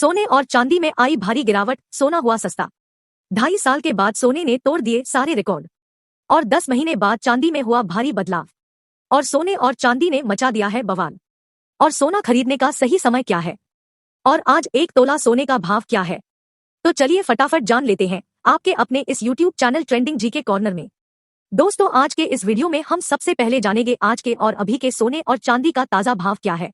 सोने और चांदी में आई भारी गिरावट, सोना हुआ सस्ता। 2.5 साल के बाद सोने ने तोड़ दिए सारे रिकॉर्ड और 10 महीने बाद चांदी में हुआ भारी बदलाव और सोने और चांदी ने मचा दिया है बवाल। और सोना खरीदने का सही समय क्या है और आज 1 तोला सोने का भाव क्या है, तो चलिए फटाफट जान लेते हैं आपके अपने इस YouTube channel trending GK corner में। दोस्तों, आज के इस वीडियो में हम सबसे पहले जानेंगे आज के और अभी के सोने और चांदी का ताजा भाव क्या है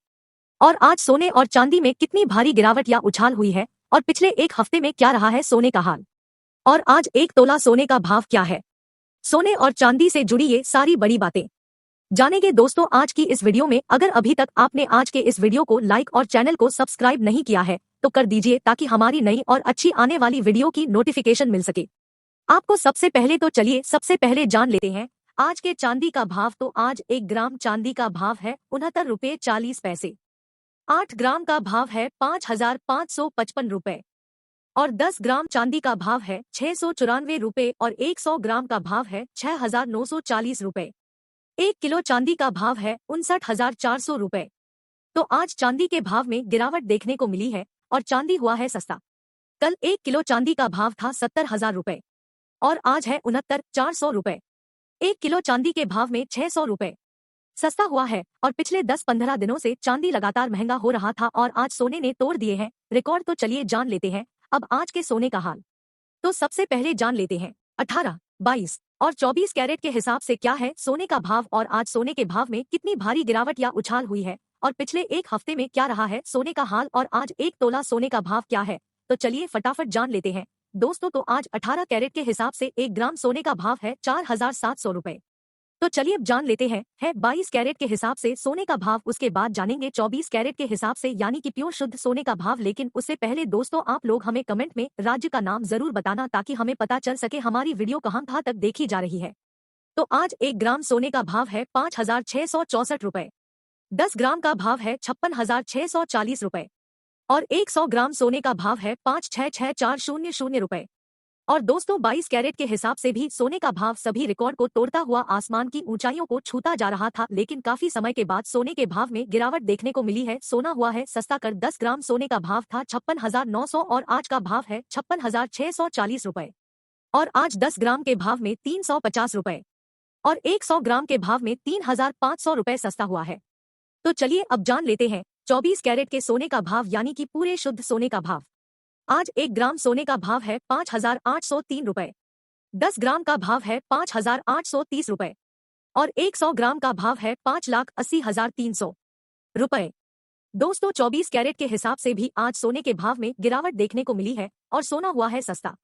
और आज सोने और चांदी में कितनी भारी गिरावट या उछाल हुई है और पिछले एक हफ्ते में क्या रहा है सोने का हाल और आज 1 तोला सोने का भाव क्या है। सोने और चांदी से जुड़ी ये सारी बड़ी बातें जानेंगे दोस्तों आज की इस वीडियो में। अगर अभी तक आपने आज के इस वीडियो को लाइक और चैनल को सब्सक्राइब नहीं किया है तो कर दीजिए ताकि हमारी नई और अच्छी आने वाली वीडियो की नोटिफिकेशन मिल सके आपको सबसे पहले। तो चलिए सबसे पहले जान लेते हैं आज के चांदी का भाव। तो आज 1 ग्राम चांदी का भाव है 69 रुपये 40 पैसे। 8 ग्राम का भाव है 5,555 रुपए और 10 ग्राम चांदी का भाव है 694 रुपए और 100 ग्राम का भाव है 6,940 रुपए। 1 किलो चांदी का भाव है 59,400 रुपए। तो आज चांदी के भाव में गिरावट देखने को मिली है और चांदी हुआ है सस्ता। कल 1 किलो चांदी का भाव था 70,000 रुपए और आज है 69,400 रुपए। 1 किलो चांदी के भाव में 600 रुपए सस्ता हुआ है और पिछले 10-15 दिनों से चांदी लगातार महंगा हो रहा था और आज सोने ने तोड़ दिए हैं रिकॉर्ड। तो चलिए जान लेते हैं अब आज के सोने का हाल। तो सबसे पहले जान लेते हैं 18, 22 और 24 कैरेट के हिसाब से क्या है सोने का भाव और आज सोने के भाव में कितनी भारी गिरावट या उछाल हुई है और पिछले एक हफ्ते में क्या रहा है सोने का हाल और आज 1 तोला सोने का भाव क्या है। तो चलिए फटाफट जान लेते हैं दोस्तों। तो आज 18 कैरेट के हिसाब से 1 ग्राम सोने का भाव है 4,700 रुपए। तो चलिए अब जान लेते हैं 22 कैरेट के हिसाब से सोने का भाव, उसके बाद जानेंगे 24 कैरेट के हिसाब से यानी कि प्योर शुद्ध सोने का भाव। लेकिन उससे पहले दोस्तों आप लोग हमें कमेंट में राज्य का नाम जरूर बताना ताकि हमें पता चल सके हमारी वीडियो कहाँ तक देखी जा रही है। तो आज 1 ग्राम सोने का भाव है 5,664 रुपए। 10 ग्राम का भाव है 56,640 रुपए और 100 ग्राम सोने का भाव है 5,66,400 रुपए। और दोस्तों 22 कैरेट के हिसाब से भी सोने का भाव सभी रिकॉर्ड को तोड़ता हुआ आसमान की ऊंचाइयों को छूता जा रहा था, लेकिन काफी समय के बाद सोने के भाव में गिरावट देखने को मिली है। सोना हुआ है सस्ता कर 10 ग्राम सोने का भाव था 56,900 और आज का भाव है 56,640 रुपए और आज 10 ग्राम के भाव में 350 रुपए और 100 ग्राम के भाव में 3,500 रुपए सस्ता हुआ है। तो चलिए अब जान लेते हैं 24 कैरेट के सोने का भाव यानी कि पूरे शुद्ध सोने का भाव। आज 1 ग्राम सोने का भाव है 5,803 रुपए। 10 ग्राम का भाव है 5,830 रुपए और 100 ग्राम का भाव है 5,80,300 रुपए। दोस्तों 24 कैरेट के हिसाब से भी आज सोने के भाव में गिरावट देखने को मिली है और सोना हुआ है सस्ता।